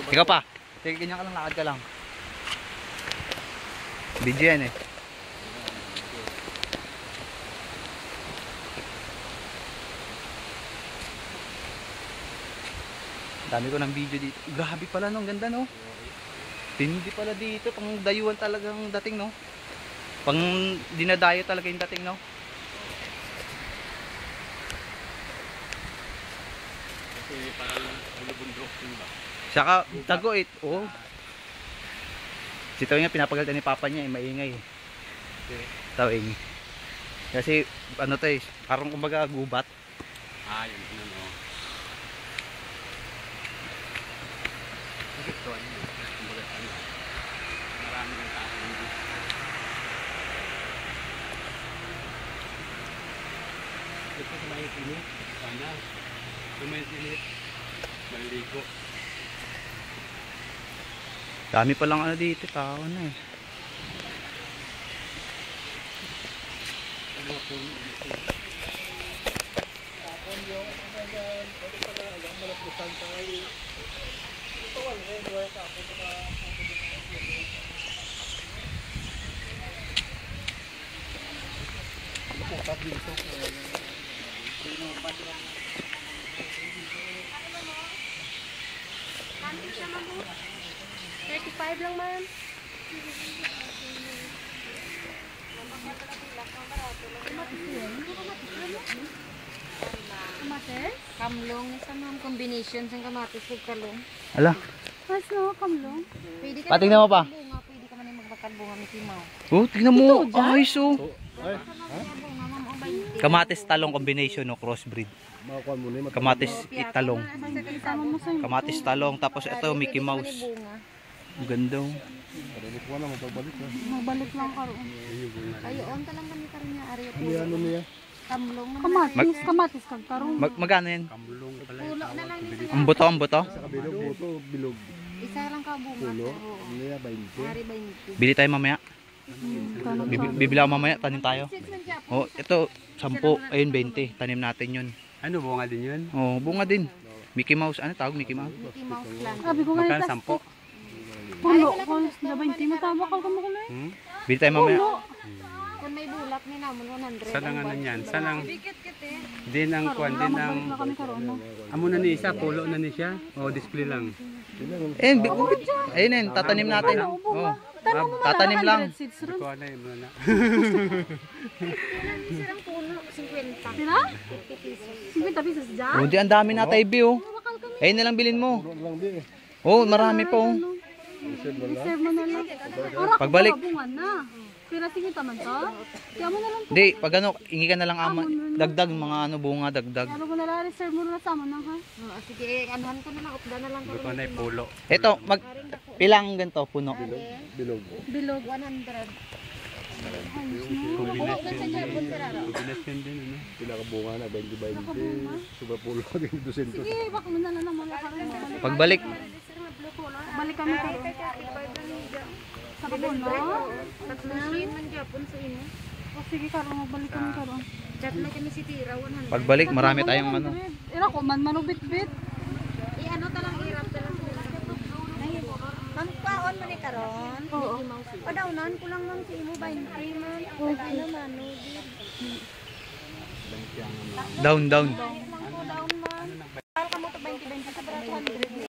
Ikaw pa. Sige, ganyan ka lang, lakad ka lang. Video yan eh. Dami ko ng video dito. Grabe pala no, ang ganda no. Tindi pala dito, pang dayuhan talagang dating no. Pang dinadayo talaga yung dating no. Kasi parang bundok ba. Saka tago it. Oh. Si Tawing nga pinapagalitan ni Papa niya, maingay. Tawing. Kasi ano 'to eh, parang kumbaga gubat. Ah, yun no. Ito ay kumbaga ano. Marami ng tao dito. Ito sa may init, sana. May init. Maligo. Dami pa lang ano dito, tao na eh. Kanti siya man po. 35 lang man. Kamatis? Kamlong. Isa man combination sa kamatis ug kalong. Ala. Mas no, kamlong. Pwede ka Patingnan mo pa. bunga, pwede ka man yung magbakal bunga Mickey Mouse. Oh, tingnan mo. Ayos oh. Ay, Bunga ma'am o 20. Kamatis talong combination no, crossbreed. makakuha mo na Kamatis talong. Tama mo sa Kamatis talong tapos ito Mickey Mouse. Ang ganda oh. Parinig ko na, magbalik na. Magbalik lang karoon. Ayoon ta lang kami karon niya ari Hindi ano niya? kamlong naman. Kamatis kag tarong. Magkano yan? Kamulong pala. Pulo na lang ni Ang buto, ang buto. Sa kabilog, buto, bilog. isa lang ka bunga. Pulo. Oo. Niya, 20. Ari 20. Bili tayo mamaya. Bibili ako mamaya, tanim tayo. Oh, ito 10, ayun 20. Tanim natin 'yun. Ano, bunga din yun? Oh, bunga din. Mickey Mouse, ano tawag Mickey Mouse? Mickey Mouse plant. Sabi ko nga Magkano, 10? pulo ko, na 20 matama ka mo kulay. Bili tayo mamaya. Kung may bulak ni namon 100. Salang ano yan? Salang din ang kwan, din ang Na kami karon no. amo na ni isa, pulo na ni siya. O display lang. Ayun yun, tatanim natin. Oh, tatanim lang. Seeds Hindi ron. ko alam yun na. Isang puno 50. Pila? 50 pesos. 50 pesos dyan. Oh, di ang dami na tayo, oh. Ayun na lang bilhin mo. Oh, marami pa oh. Reserve mo na lang. Ora Pagbalik. bungan na. Pira sige taman to. Kaya mo na lang. Di, pag ano, ingi ka na lang ama. Dagdag, mga ano, bunga, dagdag. Ano ko na lang reserve mo na sama na ha. Oh, sige, anuhan ko na lang upda na lang Hindi ko karon. na yung pulo. Ito, pilang ganito, puno. Bilog. Bilog. 100. Kombinasyon din, ano? Pila ka bunga na, 20-20. Super pulo, 200. Sige, bak mo na lang naman karon. Pagbalik, Balik kami karon. Sa kabuno. Tatlusin man gyapon sa imo. O sige karon magbalik kami karon. Chat na kami si Tira 100. pagbalik, marami tayong ano. Ira ko man manubit-bit. I-ano ta lang irap ta lang. Ang paon man ni karon. Oo. Padawnan ko lang lang si imo 20 man. Okay naman no. Down, down. Lang ko down man. Para ka mo to 20 sa 100.